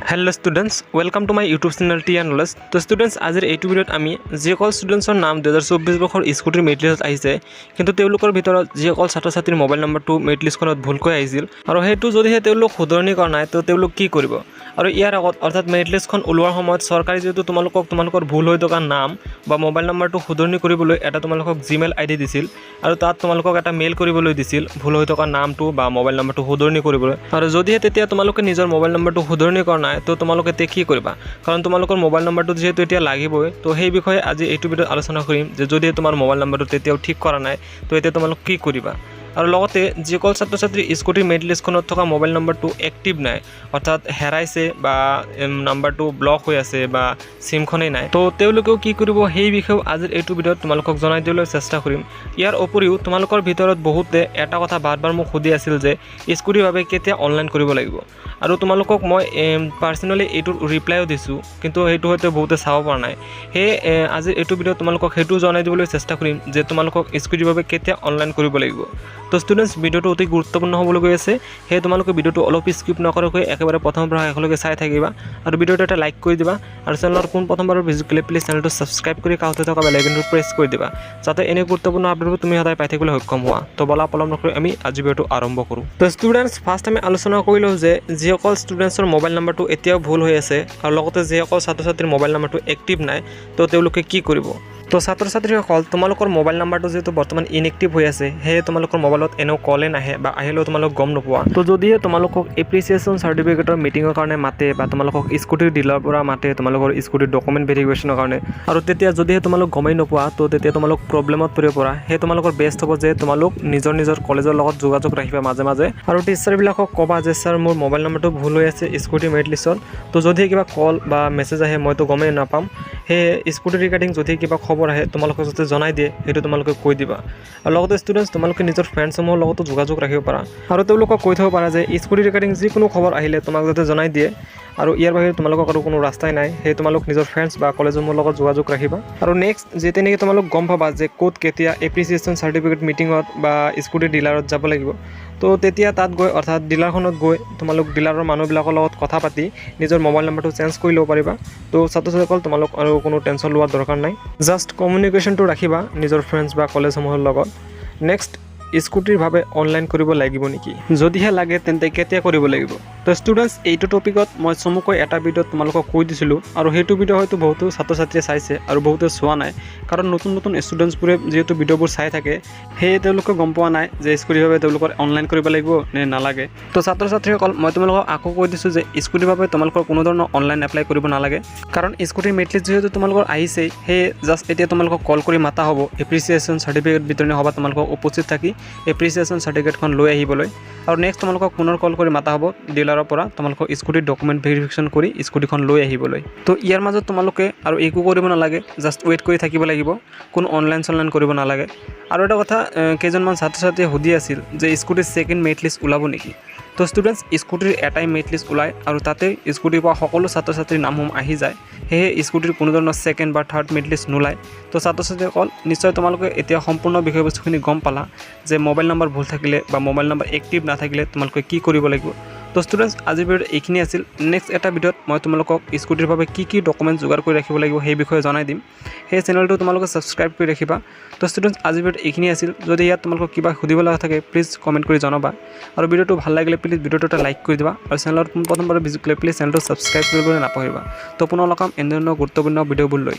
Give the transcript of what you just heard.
Hello students welcome to my YouTube channel T and knowledge. तो students आजिर এইটো ভিডিওত আমি যিসকল ষ্টুডেণ্টছৰ নাম 2024 বৰ্ষৰ স্কুটিৰ মেৰিট লিষ্টত আহিছে কিন্তু তেওঁলোকৰ ভিতৰত যিসকল ছাত্ৰ ছাত্ৰীৰ মোবাইল নম্বৰটো মেৰিট লিষ্টখনত ভুলকৈ আহিছিল আৰু সেইটো যদিহে তেওঁলোক শুধৰণি কৰা নাই তো তেওঁলোক কি কৰিব আৰু ইয়াৰ আগত অৰ্থাৎ মেৰিট লিষ্টখন ওলোৱাৰ সময়ত চৰকাৰে যেহেতু তোমালোকৰ ভুল হৈ থকা নাম বা মোবাইল নম্বৰটো শুধৰণি কৰিবলৈ এটা তোমালোকক জিমেইল আইডি দিছিল আৰু তাত তোমালোকক এটা মেইল কৰিবলৈ দিছিল ভুল হৈ থকা নামটো বা মোবাইল নম্বৰটো শুধৰণি কৰিবলৈ আৰু যদিহে তেতিয়া তোমালোকে নিজৰ মোবাইল নম্বৰটো শুধৰণি কৰা নাই তো তোমালোকে তে কি কৰিবা কাৰণ তোমালোকৰ মোবাইল নম্বৰটো যেহেতু এতিয়া লাগিবই তো সেই বিষয়ে আজি এইটো ভিডিঅ'ত আলোচনা কৰিম যে যদি তোমাৰ মোবাইল নম্বৰটো তেতিয়াও ঠিক কৰা নাই তো এতিয়া তোমালোক কি কৰিবা আৰু লগতে যিসকল ছাত্ৰ ছাত্ৰী স্কুটিৰ মেৰিট লিষ্টখনত থকা মোবাইল নম্বৰটো এক্টিভ নাই অৰ্থাৎ হেৰাইছে বা নম্বৰটো ব্লক হৈ আছে বা সিমখনেই নাই তো তেওঁলোকেও কি কৰিব সেই বিষয়ে আজিৰ এইটো ভিডিঅ'ত তোমালোকক জনাই দিবলৈ চেষ্টা কৰিম। ইয়াৰ উপৰিও তোমালোকৰ ভিতৰত বহুতে এটা কথা বাৰবাৰ মোক সুধি আছিল যে স্কুটিৰ বাবে কেতিয়া অনলাইন কৰিব লাগিব আৰু তোমালোকক মই পাৰ্সোনালি এইটো ৰিপ্লাইও দিছোঁ কিন্তু সেইটো হয়তো বহুতে চাব পৰা নাই। সেই আজি এইটো ভিডিঅ'ত তোমালোকক সেইটো জনাই দিবলৈ চেষ্টা কৰিম যে তোমালোকক স্কুটিৰ বাবে কেতিয়া অনলাইন কৰিব লাগিব। তো স্টুডেন্টস ভিডিওটো অতি গুৰুত্বপূৰ্ণ হ'বলৈ গৈ আছে সেই তোমালোকে ভিডিওটো অলপ স্কিপ নকৰাকৈ একেবাৰে প্ৰথমৰ পৰা শেষলৈকে চাই থাকিবা আৰু ভিডিওটো এটা লাইক কৰি দিবা আৰু চেনেলৰ কোন প্ৰথমবাৰৰ ভিডিঅ' ক্লিপ প্লিজ চেনেলটো সাবস্ক্ৰাইব কৰি কাষতে থকা বেল আইকনটো প্ৰেছ কৰি দিবা যাতে এনে গুৰুত্বপূৰ্ণ আপডেটবোৰ তুমি সদায় পাই থাকিবলৈ সক্ষম হোৱা। তো বলা পলম নকৰি আমি আজি ভিডিওটো আৰম্ভ কৰোঁ। তো স্টুডেন্টস ফাৰ্ষ্ট আমি আলোচনা কৰিলোঁ যে যিসকল ষ্টুডেণ্টছৰ মোবাইল নম্বৰটো এতিয়াও ভুল হৈ আছে আৰু লগতে যিসকল ছাত্ৰ ছাত্ৰীৰ মোবাইল নম্বৰটো এক্টিভ নাই তো তেওঁলোকে কি কৰিব। তো ছাত্ৰ ছাত্ৰীসকল তোমালোকৰ মোবাইল নম্বৰটো যেহেতু বৰ্তমান ইনএক্টিভ হৈ আছে সেয়ে তোমালোকৰ মোবাইলত এনেও কলে নাহে বা আহিলেও তোমালোক গম নোপোৱা। তো যদিহে তোমালোকক এপ্ৰিচিয়েশ্যন চাৰ্টিফিকেটৰ মিটিঙৰ কাৰণে মাতে বা তোমালোকক স্কুটিৰ ডিলাৰৰ পৰা মাতে তোমালোকৰ স্কুটিৰ ডকুমেণ্ট ভেৰিফিকেশ্যনৰ কাৰণে আৰু তেতিয়া যদিহে তোমালোক গমেই নোপোৱা তো তেতিয়া তোমালোক প্ৰব্লেমত পৰিব পৰা সেই তোমালোকৰ বেষ্ট হ'ব যে তোমালোক নিজৰ কলেজৰ লগত যোগাযোগ ৰাখিবা মাজে মাজে আৰু টিচাৰবিলাকক ক'বা যে ছাৰ মোৰ মোবাইল নম্বৰটো ভুল হৈ আছে স্কুটিৰ মেৰিট লিষ্টত তো যদিহে কিবা কল বা মেছেজ আহে মইতো গমেই নাপাম সেই স্কুটিৰ ৰিগাৰ্ডিং যদি কিবা খবৰ আহে তোমালোকক যাতে জনাই দিয়ে সেইটো তোমালোকে কৈ দিবা আৰু লগতে ষ্টুডেণ্টছ তোমালোকে নিজৰ ফ্ৰেণ্ডসমূহৰ লগতো যোগাযোগ ৰাখিব পাৰা আৰু তেওঁলোকক কৈ থ'ব পাৰা যে স্কুটি ৰিগাৰ্ডিং যিকোনো খবৰ আহিলে তোমাক যাতে জনাই দিয়ে আৰু ইয়াৰ বাহিৰে তোমালোকক আৰু কোনো ৰাস্তাই নাই সেই তোমালোক নিজৰ ফ্ৰেণ্ডছ বা কলেজসমূহৰ লগত যোগাযোগ ৰাখিবা আৰু নেক্সট যেতিয়া নেকি তোমালোক গম পাবা যে ক'ত কেতিয়া এপ্ৰিচিয়েশ্যন চাৰ্টিফিকেট মিটিঙত বা স্কুটি ডিলাৰত যাব লাগিব তো তেতিয়া তাত গৈ অৰ্থাৎ ডিলাৰখনত গৈ তোমালোক ডিলাৰৰ মানুহবিলাকৰ লগত কথা পাতি নিজৰ মোবাইল নম্বৰটো চেঞ্জ কৰি ল'ব পাৰিবা। তো ছাত্ৰ ছাত্ৰীসকল তোমালোক আৰু কোনো টেনশ্যন লোৱাৰ দৰকাৰ নাই জাষ্ট কমিউনিকেশ্যনটো ৰাখিবা নিজৰ ফ্ৰেণ্ডছ বা কলেজসমূহৰ লগত। নেক্সট স্কুটিৰ বাবে অনলাইন কৰিব লাগিব নেকি যদিহে লাগে তেন্তে কেতিয়া কৰিব লাগিব। তো ষ্টুডেণ্টছ এইটো টপিকত মই চমুকৈ এটা ভিডিঅ'ত তোমালোকক কৈ দিছিলোঁ আৰু সেইটো ভিডিঅ' হয়তো বহুতো ছাত্ৰ ছাত্ৰীয়ে চাইছে আৰু বহুতে চোৱা নাই কাৰণ নতুন ষ্টুডেণ্টছবোৰে যিহেতু ভিডিঅ'বোৰ চাই থাকে সেয়ে তেওঁলোকে গম পোৱা নাই যে স্কুটিৰ বাবে তেওঁলোকৰ অনলাইন কৰিব লাগিব নে নালাগে। তো ছাত্ৰ ছাত্ৰীসকল মই তোমালোকক আকৌ কৈ দিছোঁ যে স্কুটিৰ বাবে তোমালোকৰ কোনো ধৰণৰ অনলাইন এপ্লাই কৰিব নালাগে কাৰণ স্কুটিৰ মেৰিট লিষ্ট যিহেতু তোমালোকৰ আহিছেই সেয়ে জাষ্ট এতিয়া তোমালোকক কল কৰি মাতা হ'ব এপ্ৰিচিয়েশ্যন চাৰ্টিফিকেট বিতৰণি হ'ব তোমালোকক উপস্থিত থাকি এপ্ৰিচিয়েশ্যন চাৰ্টিফিকেটখন লৈ আহিবলৈ আৰু নেক্সট তোমালোকক পুনৰ কল কৰি মাতা হ'ব ডিলাৰৰ পৰা তোমালোকৰ স্কুটিৰ ডকুমেণ্ট ভেৰিফিকেশ্যন কৰি স্কুটিখন লৈ আহিবলৈ। তো ইয়াৰ মাজত তোমালোকে আৰু একো কৰিব নালাগে জাষ্ট ৱেইট কৰি থাকিব লাগিব কোনো অনলাইন কৰিব নালাগে। আৰু এটা কথা কেইজনমান ছাত্ৰ ছাত্ৰীয়ে সুধি আছিল যে স্কুটিৰ ছেকেণ্ড মেৰিট লিষ্ট ওলাব নেকি। তো ষ্টুডেণ্টছ স্কুটিৰ এটাই মেৰিট লিষ্ট ওলায় আৰু তাতে স্কুটিৰ পৰা সকলো ছাত্ৰ ছাত্ৰীৰ নামসমূহ আহি যায় সেয়ে স্কুটিৰ কোনো ধৰণৰ ছেকেণ্ড বা থাৰ্ড মেৰিট লিষ্ট নোলায়। তো ছাত্ৰ ছাত্ৰীসকল নিশ্চয় তোমালোকে এতিয়া সম্পূৰ্ণ বিষয়বস্তুখিনি গম পালা যে মোবাইল নম্বৰ ভুল থাকিলে বা মোবাইল নম্বৰ এক্টিভ নাথাকিলে তোমালোকে কি কৰিব লাগিব। তো ষ্টুডেণ্টছ আজিৰ ভিডিঅ'ত এইখিনি আছিল। নেক্সট এটা ভিডিঅ'ত মই তোমালোকক স্কুটিৰ বাবে কি ডকুমেণ্ট যোগাৰ কৰি ৰাখিব লাগিব সেই বিষয়ে জনাই দিম সেই চেনেলটো তোমালোকে ছাবস্ক্ৰাইব কৰি ৰাখিবা। তো ষ্টুডেণ্টছ আজিৰ ভিডিঅ'ত এইখিনি আছিল। যদি ইয়াত তোমালোকক কিবা সুধিব লগা থাকে প্লিজ কমেণ্ট কৰি জনাবা আৰু ভিডিঅ'টো ভাল লাগিলে প্লিজ ভিডিঅ'টো এটা লাইক কৰি দিবা আৰু চেনেলত প্ৰথমবাৰ ভিজিট কৰিলে প্লিজ চেনেলটো ছাবস্ক্ৰাইব কৰিবলৈ নাপাহৰিবা। তো পুনৰ লগ পাম এনে ধৰণৰ গুৰুত্বপূৰ্ণ ভিডিঅ'বোৰ লৈ।